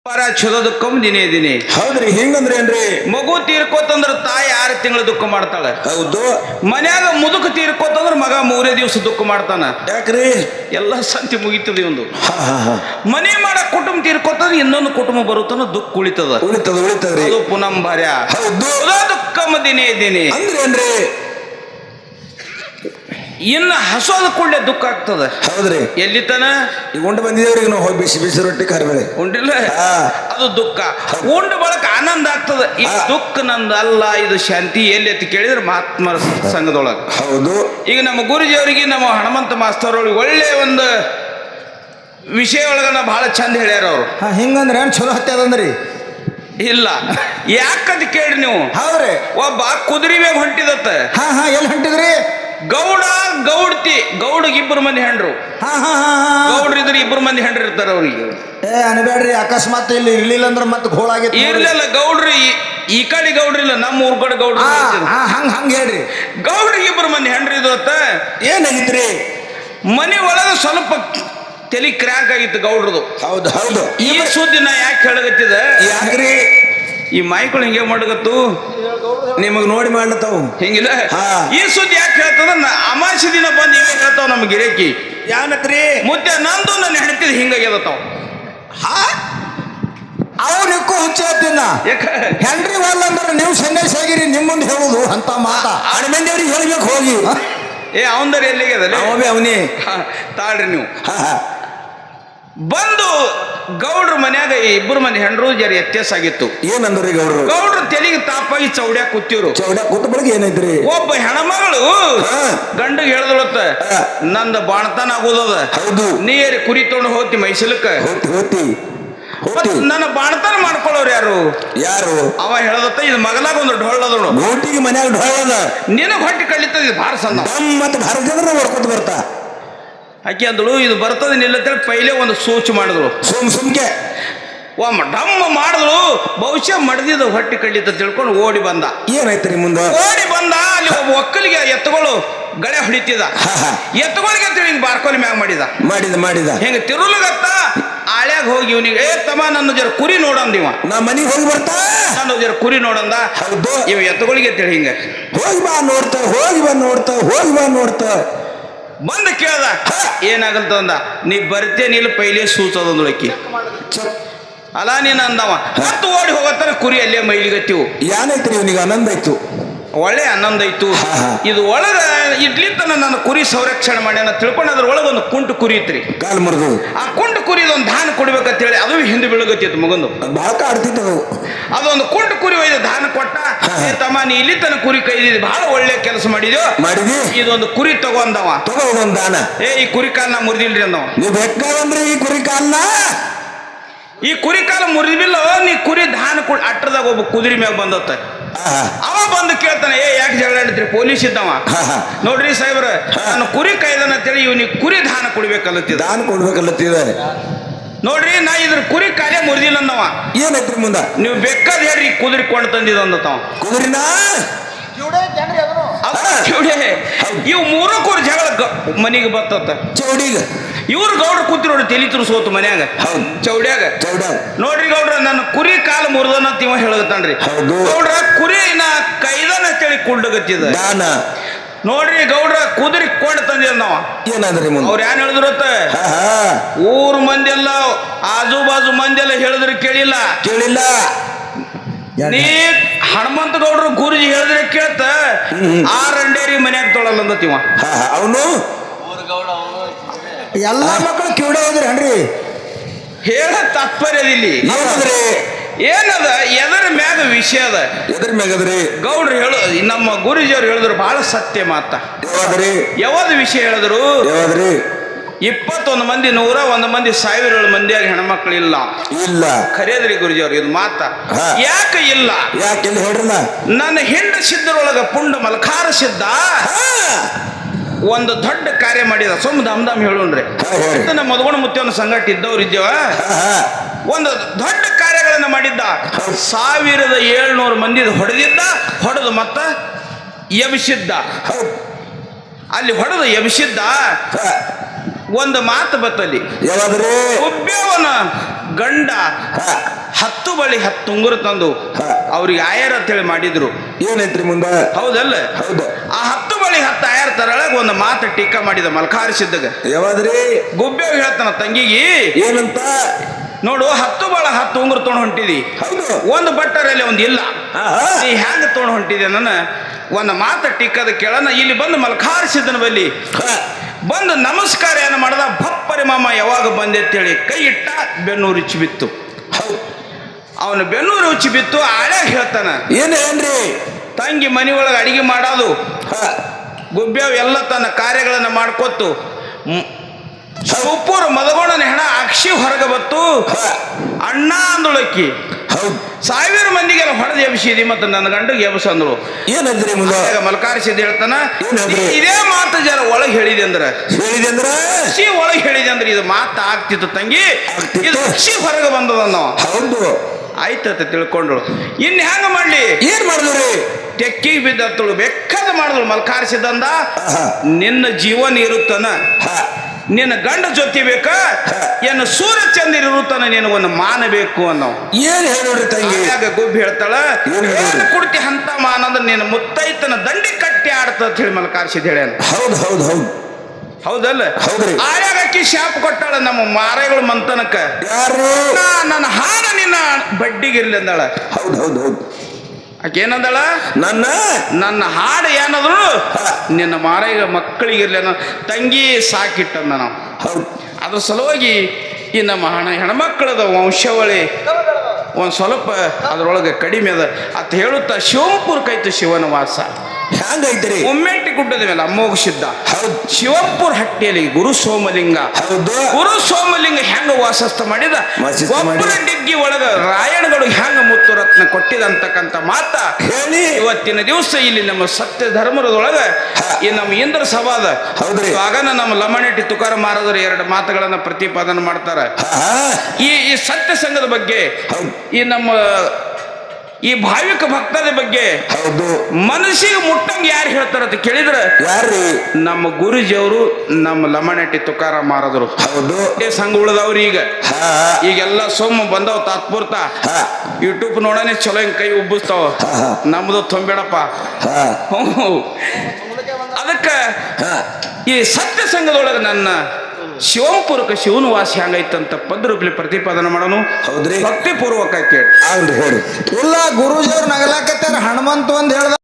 ಪರ ಚಲೋ ದುಃಖಂ ದಿನೇ ದಿನೇ. ಹೌದ್ರಿ, ಹಿಂಗಂದ್ರಿ ಏನ್ರಿ? ಮಗು ತೀರ್ಕೋತಂದ್ರ ತಾಯಿ 6 ತಿಂಗಳು ದುಃಖ ಮಾಡ್ತಾಳೆ. ಹೌದು. ಮನ್ಯಾಗ ಮುದುಕ ತೀರ್ಕೋತಂದ್ರ ಮಗ 3 ದಿವಸ ದುಃಖ ಮಾಡ್ತಾನ. ಯಾಕ್ರಿ? ಎಲ್ಲ ಸಂತಿ ಮುಗಿತದೆ. ಒಂದು ಮನೆ ಮಾಡಕ್ ಕುಟುಂಬ ತೀರ್ಕೋತಂದ್ರ ಇನ್ನೊಂದು ಕುಟುಂಬ ಬರುತ್ತಾನ, ದುಃಖ ಉಳಿತದ್ರಿ. ಅದು ಪುನಂಬರ್ಯ. ಹೌದು. ದುಃಖಂ ದಿನೇ ದಿನೇ ಅಂದ್ರೆ ಏನ್ರಿ? ಇನ್ನು ಹಸೋದ ಕೂಡಲೇ ದುಃಖ ಆಗ್ತದ. ಹೌದ್ರಿ. ಎಲ್ಲಿತನ ಈಗ ಉಂಡು ಬಂದಿದ್ದೇವ್ರಿಗೆ ನಾವು ಹೋಗಿ ಬಿಸಿ ಬಿಸಿ ರೊಟ್ಟಿ ಕರಿಬೇಳೆ ಉಂಡಿಲ್ಲ, ಅದು ದುಃಖ. ಉಂಡ ಬಳಕ ಆನಂದ ಆಗ್ತದ. ಈ ದುಃಖ ನಂದು ಅಲ್ಲ, ಇದು ಶಾಂತಿ. ಎಲ್ಲಿ ಅಂತ ಕೇಳಿದ್ರೆ ಮಹಾತ್ಮರ ಸಂಘದೊಳಗ. ಹೌದು. ಈಗ ನಮ್ಮ ಗುರುಜಿಯವರಿಗೆ ನಮ್ಮ ಹನುಮಂತ ಮಾಸ್ತರ್ ಅವ್ರಿಗೆ ಒಳ್ಳೆ ಒಂದು ವಿಷಯ ಒಳಗನ ಬಹಳ ಚಂದ ಹೇಳ್ಯಾರ ಅವರು. ಹಿಂಗಂದ್ರೆ ಏನ್ ಚಲೋ ಹತ್ತದಂದ್ರಿ? ಇಲ್ಲ, ಯಾಕಂತ ಕೇಳ್ರಿ ನೀವು. ಹೌದ್ರಿ. ಒಬ್ಬ ಕುದುರೆ ಮ್ಯಾಗ ಹೊಂಟಿದತ್ತ. ಎಲ್ಲಿ ಹೊಂಟಿದ್ರಿ? ಗೌಡ ಗೌಡ್ತಿ. ಗೌಡಗ್ 2 ಮಂದಿ ಹೆಂಡ್ರು. ಗೌಡ್ರಿದ್ರೆ 2 ಮಂದಿ ಹೆಂಡ್ರು ಇರ್ತಾರ ಅವ್ರಿಗೆ. ಅನ್ಬೇಡ್ರಿ, ಅಕಸ್ಮಾತ್ ಇಲ್ಲಿ ಇರ್ಲಿಲ್ಲ ಅಂದ್ರೆ ಮತ್ತೆ ಘೋಳಾಗಿತ್ತು. ಇರ್ಲಿಲ್ಲ ಗೌಡ್ರಿ, ಈ ಕಡೆ ಗೌಡ್ರಿಲ್ಲ, ನಮ್ಮ ಊರ್ ಕಡೆ ಗೌಡ್ರು. ಹಂಗ ಹೇಳ್ರಿ. ಗೌಡ್ರಿಗೆ 2 ಮಂದಿ ಹೆಂಡ್ರು ಇದ್ದತ್ತ. ಏನಾಗಿತ್ರಿ? ಮನೆ ಒಳಗ ಸ್ವಲ್ಪ ತಲೆ ಕ್ರ್ಯಾಕ್ ಆಗಿತ್ತು ಗೌಡ್ರದು. ಹೌದು. ಈ ಸುದ್ದಿ ನಾ ಯಾಕೆ ಹೇಳಗತ್ತಿದ? ಯಾಕ್ರಿ? ಈ ಮಾಯಿಗಳು ಹಿಂಗೆ ಮಾಡಗತ್ತು, ನಿಮಗ್ ನೋಡಿ ಮಾಡ್ಲತ್ತಾವು ಹಿಂಗಿಲ್ಲ. ಈ ಸುದ್ದಿ ಯಾಕೆ ಹೇಳ್ತದ? ಅಮಾಸಿ ದಿನ ಬಂದು ಹಿಂಗೆ ಹೇಳ್ತಾವ ನಮ್ಮ ಗಿರೇಕಿ. ಯಾನತ್ರಿ? ಮುದ್ದೆ ನಂದು ನನ್ನ ಹೆಣ್ತಿದ್ ಹಿಂಗಾಗ್ಯದತ್ತಾವ. ಅವು ನಿಕ್ಕು ಹುಚ್ಚ ಹೇಳ್ತೀನ. ಹೆಂಡ್ರಿ ವಲ್ಲ ಅಂದ್ರೆ ನೀವು ಸಂದೇಶ ಆಗಿರಿ, ನಿಮ್ಮ ಮುಂದೆ ಹೇಳುದು ಅಂತ ಮಾತಾ ಅಣಮಂದಿಯವ್ರಿಗೆ ಹೇಳ್ಬೇಕು ಹೋಗಿ. ಅವಂದರ ಎಲ್ಲಿಗೆ ಅವನೇ ತಾಳ್ರಿ ನೀವು. ಬಂದು ಗೌಡ್ರ ಮನ್ಯಾಗ 2 ಮಂದಿ ಹೆಂಡ್ರು ಜರ ವ್ಯತ್ಯಾಸ ಆಗಿತ್ತು. ಏನಂದ್ರಿ ಗೌಡ್ರು? ಗೌಡ್ರ ತೆಲಿಗೆ ತಾಪಾಗಿ ಚೌಡ್ಯಾಗ ಕೂತಿವ್ರು. ಚೌಡ್ಯಾಗ ಕೂತ ಬೆಳಗ್ಗೆ ಏನೈತ್ರಿ? ಒಬ್ಬ ಹೆಣ್ಮಗಳು ಗಂಡಿಗೆ ಹೇಳ್ದಳತ್ತ, ನಂದ ಬಾಣತನ ಆಗೋದದ. ಹೌದು. ನೀರು ಕುರಿ ತೊಗೊಂಡು ಹೋಗ್ತಿ ಮೈಸೂಲಕ್ಕ. ನನ್ನ ಬಾಣತನ ಮಾಡ್ಕೊಳ್ಳೋರು ಯಾರು? ಅವ ಹೇಳದತ್ತ, ಇದು ಮಗಲಾಗ ಒಂದು ಢೊಳ್ಳದಳು. ಗೋಟಿಗೆ ಮನ್ಯಾಗ ಢೊಳ್ಳದ. ನಿನಗ್ ಹೊಟ್ಟೆ ಕಳ್ಳಿತದ ಭಾರ ಸಣ್ಣ. ಮತ್ತೆ ಭಾರತಂದ್ರೆ ಹೊಡ್ಕೊತ ಬರ್ತಾ. ಆಕೆ ಅಂದಳು, ಇದು ಬರ್ತದೆ ನಿಲ್ಲತ್ತೇಳಿ ಪೈಲೆ ಒಂದು ಸೂಚ್ ಮಾಡಿದ್ರು. ಸುಮ್ಕೆ ಒಮ್ಮ ಡಮ್ಮ ಮಾಡಿದ್ರು. ಬಹುಶಃ ಮಡ್ದಿದ ಹೊಟ್ಟೆ ಕಳ್ಳಿತ ತಿಳ್ಕೊಂಡು ಓಡಿ ಬಂದ. ಏನಾಯ್ತ್ರಿ ಮುಂದೆ? ಓಡಿ ಬಂದ. ಅಲ್ಲಿ ಒಬ್ಬ ಒಕ್ಕಲಿಗೆ ಎತ್ತುಗಳು ಗಳೆ ಹೊಡಿತಿದ. ಎತ್ತುಗಳಿಗೆ ತಿಳಿ ಬಾರ್ಕೋಲಿ ಮ್ಯಾಗ ಮಾಡಿದ. ಹಿಂಗ ತಿರುಲಗತ್ತ ಆಳ್ಯಾಗ ಹೋಗಿ ಇವನಿಗೆ, ತಮ್ಮ ನನ್ನ ಜರ ಕುರಿ ನೋಡಂದಿವ. ನಾ ಮನಿಗೆ ಹೋಗಿ ಬರ್ತಾ, ನಾನು ಜರ ಕುರಿ ನೋಡಂದ. ಇವ ಎತ್ತುಗಳಿಗೆ ತಿಳಿ ಹಿಂಗ ಹೋಗಿ ಬಾ ನೋಡ್ತಾ ಬಂದು ಕೇಳ್ದ, ಏನಾಗಲ್ತ ಅಂದ. ನೀ ಬರ್ತೇನಿಲ್ಲ ಪೈಲೆ ಸೂಚದೊಳಕಿ ಅಲ್ಲ ನೀನ್ ಅಂದವ. ಮತ್ತು ಓಡಿ ಹೋಗತ್ತಾರ. ಕುರಿ ಅಲ್ಲೇ ಮೈಲಿಗತ್ತಿವು. ಏನೈತ್ರಿ ಇವನಿಗೆ? ಆನಂದ ಆಯ್ತು, ಒಳ್ಳೆ ಆನಂದ ಐತು. ಇದು ಒಳಗ ಇಡ್ಲಿತನ ನನ್ನ ಕುರಿ ಸಂರಕ್ಷಣೆ ಮಾಡಿ ತಿಳ್ಕೊಂಡು ಅದ್ರ ಒಳಗ ಒಂದು ಕುಂಟು ಕುರಿ ಇತ್ರಿ. ಕಾಲ್ ಮುರಿದು ಆ ಕುಂಟು ಕುರಿದ ಒಂದು ದಾನ ಕೊಡ್ಬೇಕಂತ ಹೇಳಿ ಅದು ಹಿಂದೆ ಬೀಳಗತ್ತಿತ್ತು ಮಗಂದು. ಬಹಳ ಕಾಡ್ತಿತ್ತು. ಅದೊಂದು ಕುಂಟು ಕುರಿ ಒಯ್ದು ದಾನ ಕೊಟ್ಟ. ತಮ್ಮ ನೀ ಇಲ್ಲಿ ತನ ಕುರಿ ಕೈದಿದ್ದು ಬಹಳ ಒಳ್ಳೆ ಕೆಲಸ ಮಾಡಿದ್ಯೋ, ಇದೊಂದು ಕುರಿ ತಗೊಂಡವ. ದಾನ. ಈ ಕುರಿ ಕಾಲ್ನ ಮುರಿದಿಲ್ರಿ ಅಂದವ. ನೀವು ಬೇಕಾದಂದ್ರೆ ಈ ಕುರಿ ಕಾಲ ಮುರಿದಿಲ್ಲ. ನೀ ಕುರಿ ದಾನ ಅಟ್ಟದಾಗ ಒಬ್ಬ ಕುದುರೆ ಮ್ಯಾಗ ಬಂದತ್ತ. ಅವ ಬಂದು ಕೇಳ್ತಾನೆ, ಯಾಕೆ ಜಗಳ ಆಡಿದ್ರಿ? ಪೊಲೀಸ್ ಇದ್ದವ. ನೋಡ್ರಿ ಸಾಹೇಬ್ರ, ನಾನು ಕುರಿ ಕಾಯ್ದಾನ ಅಂತೇಳಿ ಇವನಿಗೆ ಕುರಿ ದಾನ ಕೊಡ್ಬೇಕಲ್ಲತ್ತಿದ. ನೋಡ್ರಿ, ನಾ ಇದ್ರ ಕುರಿ ಕಾಲೇ ಮುರಿದಿಲ್ಲ ಅಂದವ. ಏನೈತ್ರಿ ಮುಂದ? ನೀವು ಬೇಕಾದ ಹೇಳ್ರಿ, ಕುದುರೆ ಕೊಂಡು ತಂದಿದ ಅಂದವ. ಕುದುರಿನ ಇವ್ 3 ಕುರಿ ಜಗಳ ಮನಿಗೆ ಬರ್ತತ್ತ. ಚೌಡಿಗ ಇವ್ರು ಗೌಡ್ರ ಕೂತಿ ನೋಡಿ ತಲಿ ತುರ್ಸೋತು ಮನ್ಯಾಗ ಚೌಡ್ಯಾಗ. ನೋಡ್ರಿ ಗೌಡ್ರ, ನನ್ನ ಕುರಿ ಕಾಲ ಮುರಿದನಂತ ಇವ ಹೇಳಗತ್ತಾನ್ರಿ. ಗೌಡ್ರ ಕುರಿನ ಕೈದನ ಅಂತೇಳಿ ಕುಳ್ಳಗತ್ತಿದ. ನೋಡ್ರಿ ಗೌಡ್ರ, ಕುದುರೆ ಕೊಂಡು ತಂದಿದ ನಾವ. ಏನಾದ್ರಿ ಅವ್ರ ಏನ್ ಹೇಳಿದ್ರತ್ತ? ಊರ್ ಮಂದಿ ಎಲ್ಲ ಆಜು ಬಾಜು ಮಂದಿ ಎಲ್ಲ ಹೇಳಿದ್ರೆ ಕೇಳಿಲ್ಲ. ನೀ ಹನುಮಂತ ಗೌಡ್ರು ಗುರುಜಿ ಹೇಳಿದ್ರೆ ಕೇಳ್ತ. 6 ಅಂಡೇರಿ ಮನ್ಯಾಗ ತೊಳಲ್ಲ ಅಂದತಿವ. ಅವನು ಎಲ್ಲಾ ಮಕ್ಕಳು ಕಿವಿಡ ಹೋದ್ರಿ ಹೇಳ ತಾತ್ಪರ್ಯದಿಲ್ಲಿ ಏನದ? ಎದರ ಮ್ಯಾಗ ವಿಷಯ ಅದ. ಎದರ ಮ್ಯಾಗದ್ರಿ? ಗೌಡ್ರು ನಮ್ಮ ಗುರುಜಿಯವ್ರು ಹೇಳಿದ್ರು ಬಹಳ ಸತ್ಯ ಮಾತ. ಯಾವ್ದು ವಿಷಯ ಹೇಳಿದ್ರು? 21 ಮಂದಿ 101 ಮಂದಿ 1000 ಮಂದಿಯಾಗಿ ಹೆಣ್ಮಕ್ಳು ಇಲ್ಲ. ಖರೇದ್ರಿ ಗುರುಜಿಯವ್ರು ಇದು ಮಾತ. ಯಾಕೆ ಇಲ್ಲ? ಹೇಳ್ರಲ್ಲ. ನನ್ನ ಹಿಂಡ ಸಿದ್ಧರೊಳಗ ಪುಂಡ ಮಲ್ಕಾರ ಸಿದ್ಧ ಒಂದು ದೊಡ್ಡ ಕಾರ್ಯ ಮಾಡಿದ. ಸೊಮ್ಮ ದಮ್ದಮ್ ಹೇಳೋಣ್ರಿ. ನಮ್ಮ ಮಧುಗುಣ ಮುತ್ತಿಯನ್ನ ಸಂಗಟ ಇದ್ದವ್ರು ಇದ್ದೇವ. ಒಂದು ದೊಡ್ಡ ಕಾರ್ಯಗಳನ್ನ ಮಾಡಿದ್ದ. 1700 ಮಂದಿ ಹೊಡೆದು ಮತ್ತ ಎಬ್ಸಿದ್ದ. ಅಲ್ಲಿ ಹೊಡೆದು ಎಬ್ಸಿದ್ದ. ಒಂದು ಮಾತು ಬತ್ತಲ್ಲಿ, ಒಬ್ಬವನ ಗಂಡ 10 ಬಳಿ 10 ಉಂಗುರ ತಂದು ಅವ್ರಿಗೆ ಆಯರ್ ಅಂತ ಹೇಳಿ ಮಾಡಿದ್ರು. ಏನೈತ್ರಿ ಮುಂದ? ಹೌದಲ್ಲ? ಹೌದು. ಆ 10 ಬಳಿ 10 ಆಯರ್ ತರಳಗ ಒಂದು ಮಾತು ಟೀಕಾ ಮಾಡಿದ ಮಲ್ಕಾರಿ ಸಿದ್ಧಗ. ಯಾವಾದ್ರಿ? ಗುಬ್ಬೇವ್ ಹೇಳ್ತಾನ ತಂಗಿಗಿ ಏನಂತ? ನೋಡು 10 ಬಳ 10 ಉಂಗುರ ತೊಗೊಂಡು ಹೊಂಟಿದಿ, ಹೌದು. ಒಂದು ಬಟ್ಟರಲ್ಲಿ ಒಂದು ಇಲ್ಲ, ನೀ ಹ್ಯಾಂಗ ತೊಗೊಂಡು ಹೊಂಟಿದೆ ನನ್ನ ಒಂದು ಮಾತು ಟೀಕದ ಕೇಳನ. ಇಲ್ಲಿ ಬಂದು ಮಲ್ಕಾರಿ ಸಿದ್ಧನ ಬಲ್ಲಿ ಬಂದು ನಮಸ್ಕಾರ ಏನು ಮಾಡ್ದ, ಭಪ್ಪರಿ ಮಾಮ ಯಾವಾಗ ಬಂದೆ ಅಂತೇಳಿ ಕೈ ಇಟ್ಟ, ಬೆನ್ನೂರು ಉಚ್ಚಿ ಬಿತ್ತು. ಅವನು ಬೆನ್ನೂರು ಉಚ್ಚಿ ಬಿತ್ತು. ಆಳ್ಯಾಗ ಹೇಳ್ತಾನ, ಏನ್ರಿ ತಂಗಿ ಮನಿ ಒಳಗೆ ಅಡಿಗೆ ಮಾಡೋದು, ಗುಬ್ಬ್ಯಾವ್ ಎಲ್ಲ ತನ್ನ ಕಾರ್ಯಗಳನ್ನು ಮಾಡ್ಕೊತ್ತು. ಶಿವಪುರ ಮದಗೋಣನ ಹೆಣ ಅಕ್ಷಿ ಹೊರಗೆ ಬತ್ತು, ಅಣ್ಣ ಅಂದೊಳಕ್ಕಿ 1000 ಮಂದಿಗೆಲ್ಲ ಹೊಡೆದು ಎಬ್ಸಿದಿ ಮತ್ತು ನನ್ನ ಗಂಡಿಗೆ ಎಬ್ಸಂದ್ರು. ಏನಂದ್ರಿ ಮುಂದೆ? ಮಲ್ಕಾರಿ ಸಿದ್ಧ ಹೇಳ್ತಾನ, ಇದೇ ಮಾತು ಜರ ಒಳಗೆ ಹೇಳಿದೆ ಅಂದ್ರೆ ಅಕ್ಷಿ ಒಳಗೆ ಹೇಳಿದೆ ಅಂದ್ರೆ ಇದು ಮಾತು ಆಗ್ತಿತ್ತು ತಂಗಿ, ಇದು ಅಕ್ಷಿ ಹೊರಗೆ ಬಂದದ ನಾವು. ಹೌದು, ಆಯ್ತಂತ ತಿಳ್ಕೊಂಡ್ರು. ಇನ್ ಹೆಂಗ ಮಾಡ್ಲಿ? ಏನ್ ಮಾಡಿದ್ರಿ? ತೆಕ್ಕಿಗೆ ಬಿದ್ದಳು, ಬೇಕಾದ ಮಾಡಿದ್ರು. ಮಲ್ಕಾರಿ ಸಿದ್ಧಂದ, ನಿನ್ನ ಜೀವನ ಇರುತ್ತಾನ, ನಿನ್ನ ಗಂಡ ಜೊತೆ ಬೇಕಾ, ಏನು ಸೂರ್ಯ ಚಂದ್ರ ಇರುತ್ತಾನ, ನಿನಗೊಂದು ಮಾನ ಬೇಕು ಅನ್ನೋ. ಏನ್ ಹೇಳ್ರಿ ತಂಗಿ? ಗುಬ್ಬಿ ಹೇಳ್ತಾಳ, ಏನು ಕುಡ್ತಿ ಅಂತ ಮಾನ ಅಂದ್ರೆ ನಿನ್ನ ಮುತ್ತೈತನ ದಂಡಿ ಕಟ್ಟಿ ಆಡ್ತ ಅಂತ ಹೇಳಿ ಮಲ್ಕಾರಿ ಸಿದ್ಧ ಹೇಳ್ಯಾನ. ಹೌದು ಹೌದು ಹೌದು ಹೌದಲ್ಲ? ಆಯಾಗ ಅಕ್ಕಿ ಶಾಪ್ ಕೊಟ್ಟಾಳ ನಮ್ಮ ಮಾರಾಯಗಳು ಮಂತನಕ್ಕ. ಯಾರು? ನನ್ನ ಹಾಡ ನಿನ್ನ ಬಡ್ಡಿಗಿರ್ಲಿ ಅಂದಾಳ. ಹೌದು ಹೌದು ಹೌದು. ಆಕೆ ಏನಂದಾಳ? ನನ್ನ ಹಾಡು ಏನಾದ್ರು ನಿನ್ನ ಮಾರಾಯ ಮಕ್ಕಳಿಗಿರ್ಲಿ ಅನ್ನೋ ತಂಗಿ ಸಾಕಿಟ್ಟಂದ ನಾವು. ಅದ್ರ ಸಲುವಾಗಿ ಈ ನಮ್ಮ ಹೆಣ್ಮಕ್ಳದ ವಂಶಾವಳಿ ಒಂದು ಸ್ವಲ್ಪ ಅದ್ರೊಳಗೆ ಕಡಿಮೆ ಅದ ಅಂತ ಹೇಳುತ್ತಾ ಶಿವಂಪುರ ಕೈತು ಶಿವನ ವಾಸ. ಹ್ಯಾಂಗೈತ್ರಿ? ಒಮ್ಮೆಟ್ಟಿ ಗುಡ್ಡದ ಮೇಲೆ ಅಮೋಘ ಸಿದ್ಧ. ಶಿವಂಪುರ ಹಟ್ಟಿಯಲ್ಲಿ ಗುರು ಸೋಮಲಿಂಗ. ಗುರು ಸೋಮಲಿಂಗ ಹೆಂಗ ವಾಸಸ್ಥ ಮಾಡಿದ, ಒಬ್ಬರ ಡಿಗ್ಗಿ ಒಳಗ ರಾಯಣಗಳು ಹೆಂಗ ಮುತ್ತು ರತ್ನ ಕೊಟ್ಟಿದಂತಕ್ಕಂಥ ಮಾತ ಹೇಳಿ ಇವತ್ತಿನ ದಿವಸ ಇಲ್ಲಿ ನಮ್ಮ ಸತ್ಯ ಧರ್ಮದೊಳಗ ಈ ನಮ್ಮ ಇಂದ್ರ ಸಭಾದ ಆಗನ ನಮ್ಮ ಲಮಣೆಟ್ಟಿ ತುಕಾರ ಮಾರದರು 2 ಮಾತುಗಳನ್ನ ಪ್ರತಿಪಾದನೆ ಮಾಡ್ತಾರ. ಈ ಸತ್ಯ ಸಂಘದ ಬಗ್ಗೆ, ಈ ನಮ್ಮ ಈ ಭಾವಿಕ ಭಕ್ತರ ಬಗ್ಗೆ ಮನಸ್ಸಿಗೆ ಮುಟ್ಟಂಗ ಯಾರು ಹೇಳ್ತಾರ ಅಂತ ಕೇಳಿದ್ರೆ ನಮ್ಮ ಗುರುಜಿಯವರು, ನಮ್ಮ ಲಮಣೆಟ್ಟಿ ತುಕಾರ ಮಾರದರು. ಸಂಘ ಉಳಿದವ್ರು ಈಗೆಲ್ಲ ಸೋಮ ಬಂದವ್ ತಾತ್ಪೂರ್ತ ಯೂಟ್ಯೂಬ್ ನೋಡನೆ ಚಲೋ ಹಿಂಗ್ ಕೈ ಉಬ್ಬಿಸ್ತಾವ. ನಮ್ದು ತೊಂಬೇಡಪ್ಪ. ಅದಕ್ಕ ಈ ಸತ್ಯ ಸಂಘದೊಳಗೆ ನನ್ನ ಶಿವಂಪುರಕ್ಕೆ ಶಿವನ ವಾಸಿ ಹಂಗೈತಂತ ಪದ್ರೂಪಲಿ ಪ್ರತಿಪಾದನೆ ಮಾಡೋನು. ಭಕ್ತಿ ಪೂರ್ವಕ ಕೇಳಿ. ಇಲ್ಲ, ಗುರುಜಿಯವ್ರು ನಗಲಾಕತ್ತಾರ. ಹನುಮಂತ ಒಂದ್ ಹೇಳ್ದ,